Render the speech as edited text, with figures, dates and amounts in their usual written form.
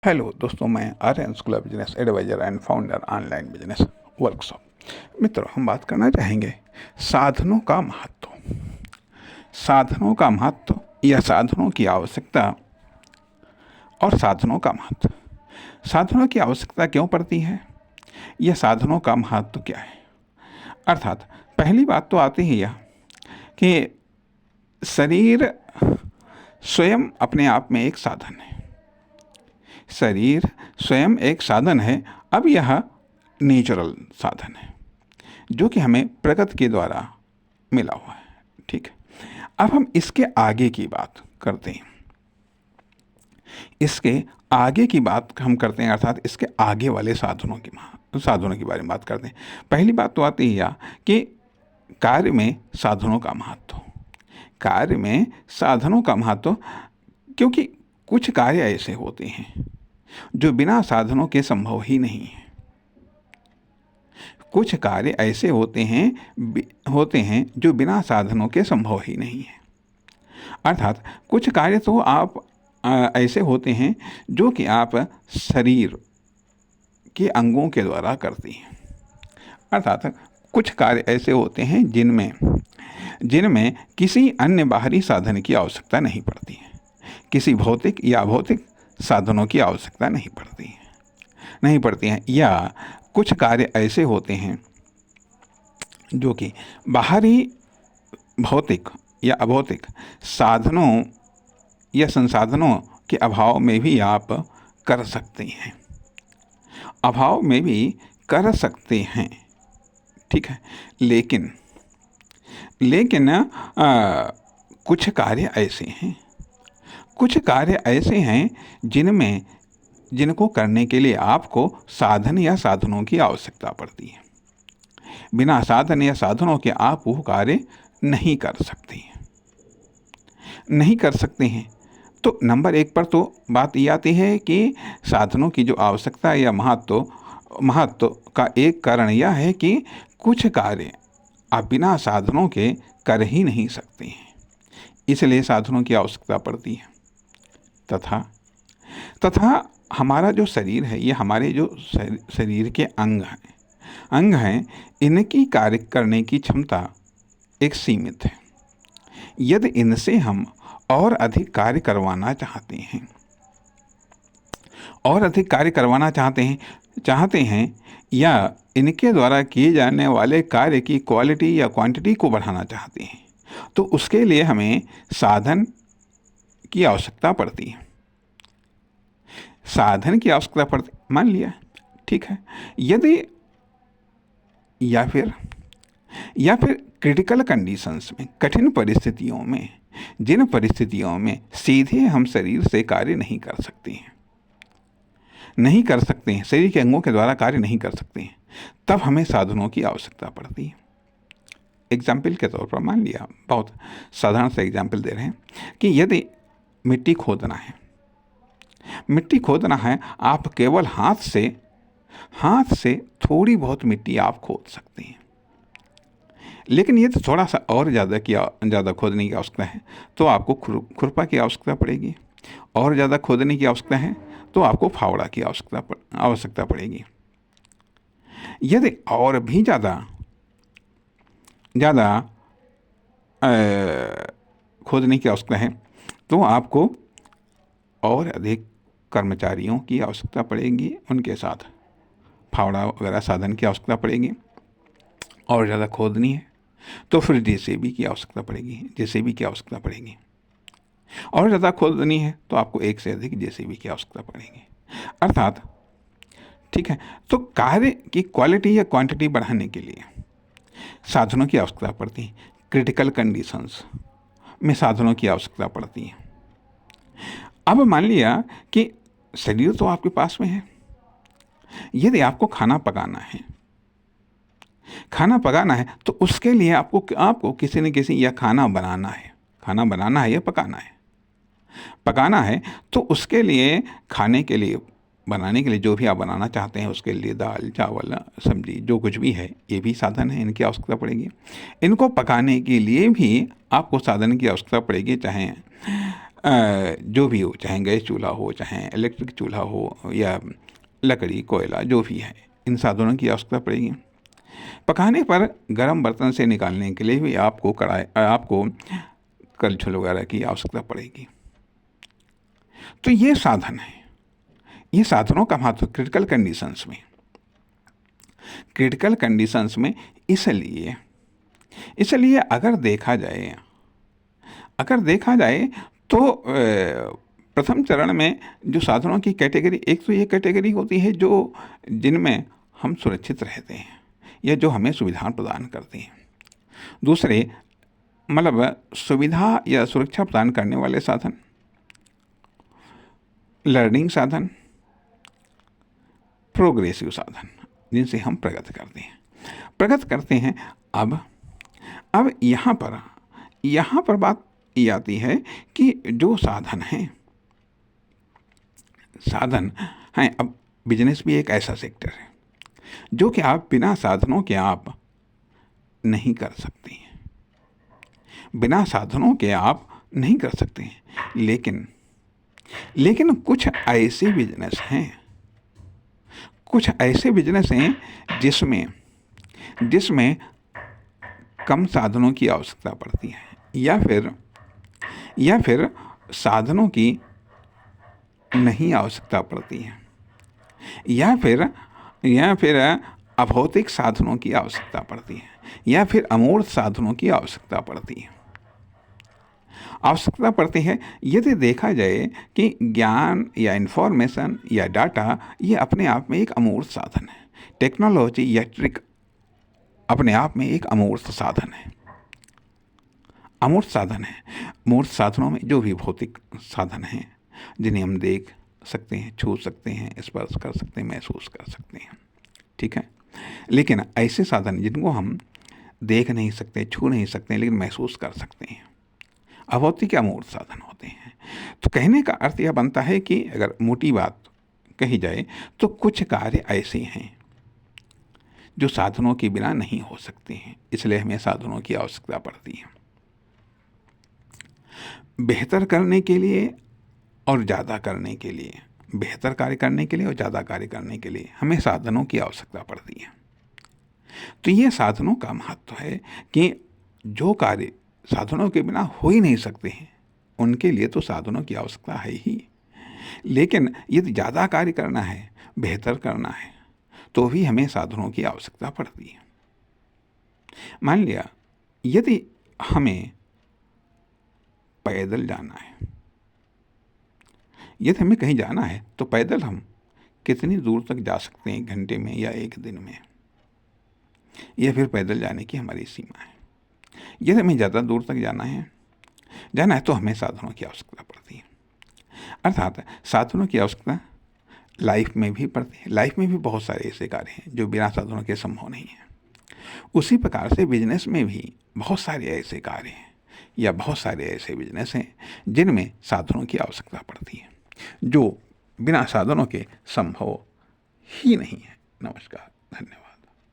Hello दोस्तों, मैं Aryan school of business advisor and founder online business workshop. मित्रों, हम बात करना चाहेंगे साधनों का महत्व। साधनों का महत्व या साधनों की आवश्यकता और साधनों का महत्व। साधनों की आवश्यकता क्यों पड़ती है, यह साधनों का महत्व क्या है। अर्थात पहली बात तो आती है यह कि शरीर स्वयं अपने आप में एक साधन है। शरीर स्वयं एक साधन है। अब यह नेचुरल साधन है जो कि हमें प्रकृति के द्वारा मिला हुआ है। ठीक है, अब हम इसके आगे की बात करते हैं। इसके आगे की बात हम करते हैं, अर्थात इसके आगे वाले साधनों के बारे में बात करते हैं। पहली बात तो आती है कि कार्य में साधनों का महत्व। कार्य में साधनों का महत्व, क्योंकि कुछ कार्य ऐसे होते हैं जो बिना साधनों के संभव ही नहीं है। कुछ कार्य ऐसे होते हैं जो बिना साधनों के संभव ही नहीं है। अर्थात कुछ कार्य तो आप ऐसे होते हैं जो कि आप शरीर के अंगों के द्वारा करती हैं। अर्थात कुछ कार्य ऐसे होते हैं जिनमें किसी अन्य बाहरी साधन की आवश्यकता नहीं पड़ती है। किसी भौतिक या अभौतिक साधनों की आवश्यकता नहीं पड़ती है। या कुछ कार्य ऐसे होते हैं जो कि बाहरी भौतिक या अभौतिक साधनों या संसाधनों के अभाव में भी आप कर सकते हैं। ठीक है, लेकिन कुछ कार्य ऐसे हैं जिनको करने के लिए आपको साधन या साधनों की आवश्यकता पड़ती है। बिना साधन या साधनों के आप वो कार्य नहीं कर सकते हैं। तो नंबर एक पर तो बात ये आती है कि साधनों की जो आवश्यकता या महत्व का एक कारण यह है कि कुछ कार्य आप बिना साधनों के कर ही नहीं सकते हैं, इसलिए साधनों की आवश्यकता पड़ती है। तथा हमारा जो शरीर है, ये हमारे जो शरीर के अंग हैं, इनकी कार्य करने की क्षमता एक सीमित है। यदि इनसे हम और अधिक कार्य करवाना चाहते हैं या इनके द्वारा किए जाने वाले कार्य की क्वालिटी या क्वांटिटी को बढ़ाना चाहते हैं, तो उसके लिए हमें साधन की आवश्यकता पड़ती है। मान लिया, ठीक है। यदि या फिर क्रिटिकल कंडीशंस में, कठिन परिस्थितियों में, जिन परिस्थितियों में सीधे हम शरीर से कार्य नहीं कर सकते हैं, शरीर के अंगों के द्वारा कार्य नहीं कर सकते हैं, तब हमें साधनों की आवश्यकता पड़ती है। एग्जाम्पल के तौर पर मान लिया, बहुत साधारण सा एग्जाम्पल दे रहे हैं कि यदि मिट्टी खोदना है, आप केवल हाथ से थोड़ी बहुत मिट्टी आप खोद सकते हैं। लेकिन ये तो थोड़ा सा और ज़्यादा खोदने की आवश्यकता है तो आपको खुरपा की आवश्यकता पड़ेगी। और ज़्यादा खोदने की आवश्यकता है तो आपको फावड़ा की आवश्यकता पड़ेगी। यदि और भी ज़्यादा खोदने की आवश्यकता है तो आपको और अधिक कर्मचारियों की आवश्यकता पड़ेगी, उनके साथ फावड़ा वगैरह साधन की आवश्यकता पड़ेगी। और ज़्यादा खोदनी है तो फिर जेसीबी की आवश्यकता पड़ेगी। और ज़्यादा खोदनी है तो आपको एक से अधिक जेसीबी की आवश्यकता पड़ेगी। अर्थात, ठीक है, तो कार्य की क्वालिटी या क्वांटिटी बढ़ाने के लिए साधनों की आवश्यकता पड़ती है। क्रिटिकल कंडीशंस में साधनों की आवश्यकता पड़ती है। अब मान लिया कि शरीर तो आपके पास में है। यदि आपको खाना पकाना है तो उसके लिए आपको किसी न किसी, या खाना बनाना है या पकाना है तो उसके लिए, बनाने के लिए जो भी आप बनाना चाहते हैं, उसके लिए दाल, चावल, सब्जी, जो कुछ भी है, ये भी साधन है, इनकी आवश्यकता पड़ेगी। इनको पकाने के लिए भी आपको साधन की आवश्यकता पड़ेगी, चाहे जो भी हो, चाहे गैस चूल्हा हो, चाहे इलेक्ट्रिक चूल्हा हो, या लकड़ी, कोयला, जो भी है, इन साधनों की आवश्यकता पड़ेगी। पकाने पर गर्म बर्तन से निकालने के लिए भी आपको कलछुल वगैरह की आवश्यकता पड़ेगी। तो ये साधन है, ये साधनों का महत्व क्रिटिकल कंडीशंस में इसलिए अगर देखा जाए तो प्रथम चरण में जो साधनों की कैटेगरी, एक तो ये कैटेगरी होती है जो जिनमें हम सुरक्षित रहते हैं या जो हमें सुविधा प्रदान करती हैं। दूसरे मतलब सुविधा या सुरक्षा प्रदान करने वाले साधन, लर्निंग साधन, प्रोग्रेसिव साधन, जिनसे हम प्रगति करते हैं। अब यहाँ पर बात ये आती है कि जो साधन हैं, अब बिजनेस भी एक ऐसा सेक्टर है जो कि आप बिना साधनों के आप नहीं कर सकते हैं, लेकिन कुछ ऐसे बिजनेस हैं जिसमें कम साधनों की आवश्यकता पड़ती है, या फिर साधनों की नहीं आवश्यकता पड़ती है, या फिर अभौतिक साधनों की आवश्यकता पड़ती है, या फिर अमूर्त साधनों की आवश्यकता पड़ती है। यदि देखा जाए कि ज्ञान या इंफॉर्मेशन या डाटा ये अपने आप में एक अमूर्त साधन है, टेक्नोलॉजी या ट्रिक अपने आप में एक अमूर्त साधन है। मूर्त साधनों में जो भी भौतिक साधन हैं जिन्हें हम देख सकते हैं, छू सकते हैं, स्पर्श कर सकते हैं, महसूस कर सकते हैं, ठीक है। लेकिन ऐसे साधन जिनको हम देख नहीं सकते, छू नहीं सकते, लेकिन महसूस कर सकते हैं, अभौतिक या अमूर्त साधन होते हैं। तो कहने का अर्थ यह बनता है कि अगर मोटी बात कही जाए तो कुछ कार्य ऐसे हैं जो साधनों के बिना नहीं हो सकते हैं, इसलिए हमें साधनों की आवश्यकता पड़ती है। बेहतर करने के लिए और ज़्यादा करने के लिए, बेहतर कार्य करने के लिए और ज़्यादा कार्य करने के लिए हमें साधनों की आवश्यकता पड़ती है। तो ये साधनों का महत्व है कि जो कार्य साधनों के बिना हो ही नहीं सकते हैं, उनके लिए तो साधनों की आवश्यकता है ही। लेकिन यदि ज़्यादा कार्य करना है, बेहतर करना है, तो भी हमें साधनों की आवश्यकता पड़ती है। मान लिया यदि हमें पैदल जाना है, यदि हमें कहीं जाना है तो पैदल हम कितनी दूर तक जा सकते हैं, घंटे में या एक दिन में, यह फिर पैदल जाने की हमारी सीमा है। यदि हमें ज़्यादा दूर तक जाना है तो हमें साधनों की आवश्यकता पड़ती है। अर्थात साधनों की आवश्यकता लाइफ में भी पड़ती है। लाइफ में भी बहुत सारे ऐसे कार्य हैं जो बिना साधनों के संभव नहीं है। उसी प्रकार से बिजनेस में भी बहुत सारे ऐसे कार्य हैं या बहुत सारे ऐसे बिजनेस हैं जिनमें साधनों की आवश्यकता पड़ती है, जो बिना साधनों के संभव ही नहीं है। नमस्कार, धन्यवाद।